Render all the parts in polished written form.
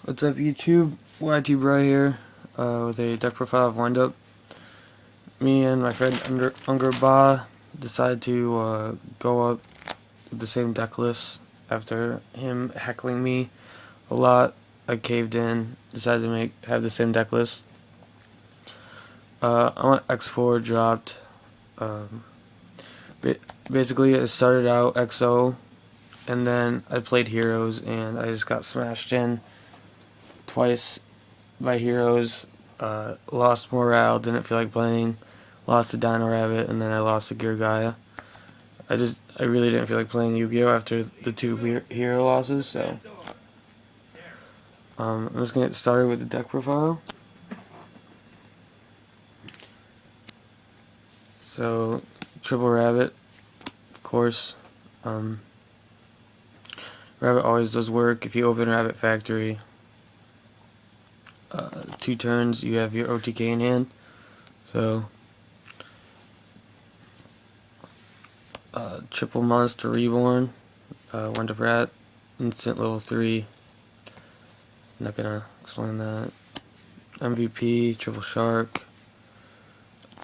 What's up, YouTube? YT Bro here, with a deck profile of Wind Up. Me and my friend Unger Ba decided to go up with the same deck list after him heckling me a lot. I caved in, decided to have the same deck list. I went X4, dropped. Um, Basically, it started out XO, and then I played Heroes, and I just got smashed in twice by Heroes. Lost morale, didn't feel like playing, lost to Dino Rabbit, and then I lost to Gear Gaia. I really didn't feel like playing Yu-Gi-Oh! After the two hero losses, so I'm just gonna get started with the deck profile. So, Triple Rabbit, of course. Rabbit always does work. If you open Rabbit Factory, 2 turns, you have your OTK in hand. So, Triple Monster Reborn, Wind Up Rat, instant level 3. Not gonna explain that. MVP, Triple Shark.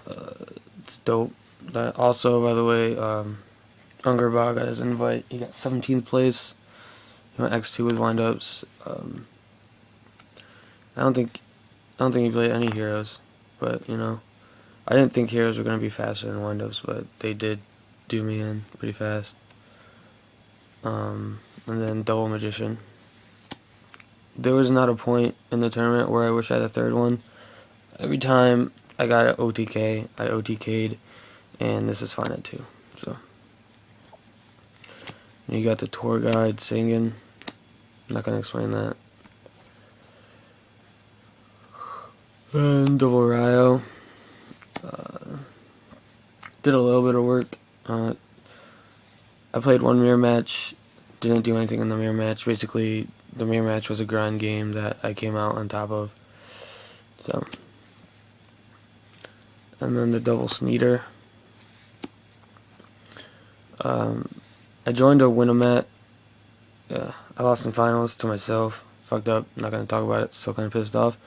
It's dope. That also, by the way, Ungerbog got his invite. He got 17th place. He went X2 with windups. I don't think he played any heroes, but I didn't think heroes were gonna be faster than windups, but they did do me in pretty fast. And then Double Magician. There was not a point in the tournament where I wish I had a third one. Every time I got an OTK, I OTK'd, and this is fine at 2. So, and you got the tour guide singing. I'm not gonna explain that. And Double Ryo. Did a little bit of work. I played one mirror match. Didn't do anything in the mirror match. Basically, the mirror match was a grind game that I came out on top of. So, and then the Double Sneeder. I joined a Winamat. I lost in finals to myself. Fucked up. Not gonna talk about it. Still kind of pissed off.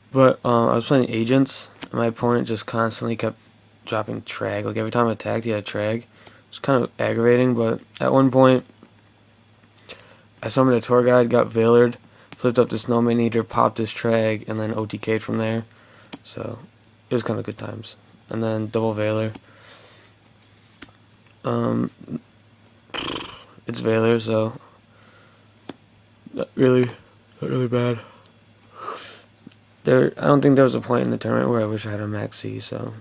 But I was playing Agents, and my opponent just constantly kept dropping Trag. Like every time I attacked, he had Trag. It was kind of aggravating. But at one point, I summoned a tour guide, got Veilered, flipped up the Snowman Eater, popped his Trag, and then OTK'd from there. So it was kind of good times. And then double Veiler. It's Veiler, so not really bad. I don't think there was a point in the tournament where I wish I had a Maxi, so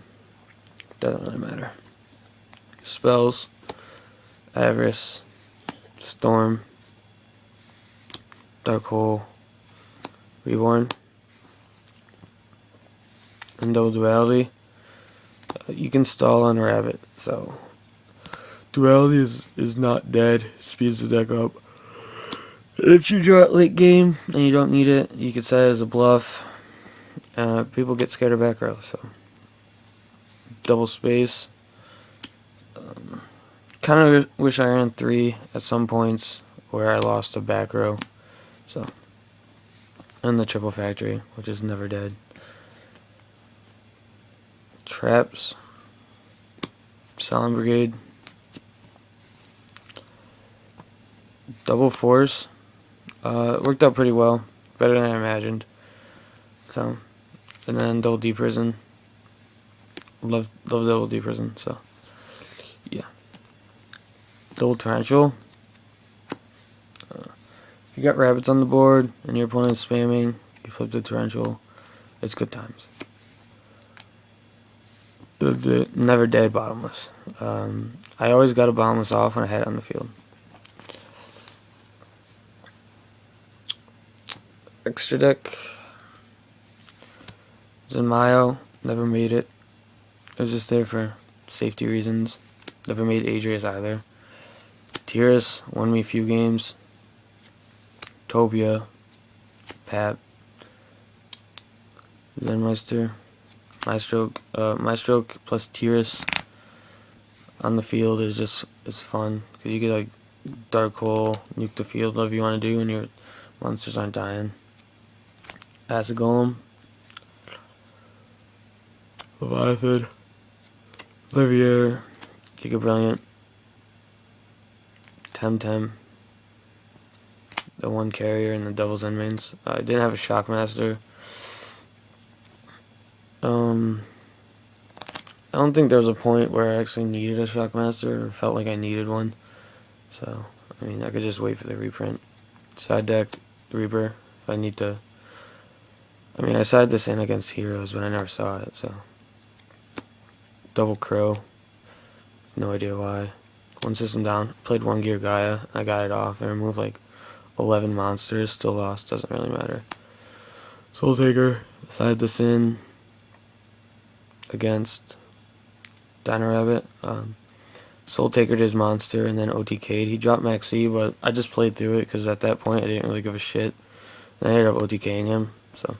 it doesn't really matter. Spells, Avarice, Storm, Dark Hole, Reborn, and Double Duality. You can stall on Rabbit, so Duality is not dead, speeds the deck up. If you draw it late game and you don't need it, you could set it as a bluff. People get scared of back row, so double space. Kind of wish I ran 3 at some points where I lost to back row. So, and the Triple Factory, which is never dead. Traps, Silent Brigade, Double Force. It worked out pretty well, better than I imagined. So, and then Double D Prison. Love Double D Prison. So, yeah. Double Torrential. You got rabbits on the board and your opponent's spamming. You flip the Torrential. It's good times. The never dead bottomless. I always got a bottomless off when I had it on the field. Extra deck. Zenmayo, never made it. It was just there for safety reasons. Never made Adrius either. Tiras won me a few games. Topia, Pap, Zenmeister, Maestroke plus Tiras on the field is fun because you get like Dark Hole, nuke the field, whatever you want to do, and your monsters aren't dying. Acid Golem, Leviathan, Livier, Giga Brilliant, Temtem, the one carrier, and the Devil's Inmains. I didn't have a Shockmaster. I don't think there was a point where I actually needed a Shockmaster or felt like I needed one. So, I mean, I could just wait for the reprint. Side deck, Reaper, if I need to. I mean, I sided this in against Heroes, but I never saw it, so. Double Crow, no idea why. One system down, played one Gear Gaia, I got it off, I removed like 11 monsters, still lost, doesn't really matter. Soul Taker, sided this in against Dino Rabbit. Soul Takered his monster and then OTK'd. He dropped Max C, but I just played through it because at that point I didn't really give a shit. And I ended up OTKing him. So,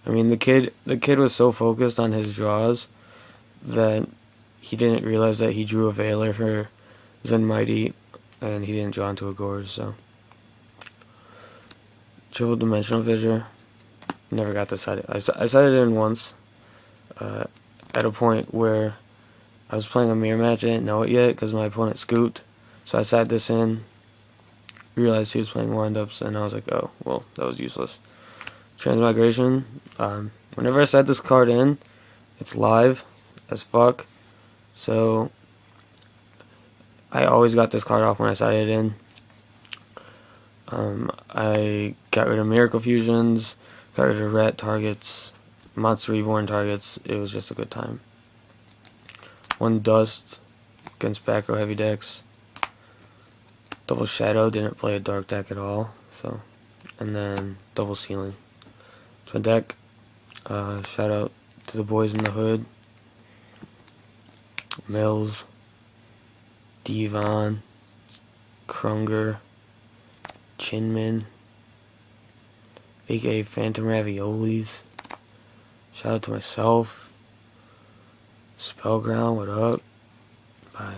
I mean, the kid was so focused on his draws that he didn't realize that he drew a Veiler for Zen Mighty, and he didn't draw into a Gorge. So, Triple Dimensional Fissure. Never got to side it. I sided it in once at a point where I was playing a mirror match. I didn't know it yet because my opponent scooped. So I sat this in, realized he was playing windups, and I was like, oh, well, that was useless. Transmigration. Whenever I set this card in, it's live as fuck. So I always got this card off when I sat it in. I got rid of Miracle Fusions, got rid of Rat targets, Monster Reborn targets. It was just a good time. One Dust against back row heavy decks. Double Shadow, didn't play a dark deck at all. So, and then Double Ceiling. So deck, shout out to the boys in the hood. Mills, Devon, Krunger, Chinman, aka Phantom Raviolis. Shout out to myself. Spellground, what up? Bye.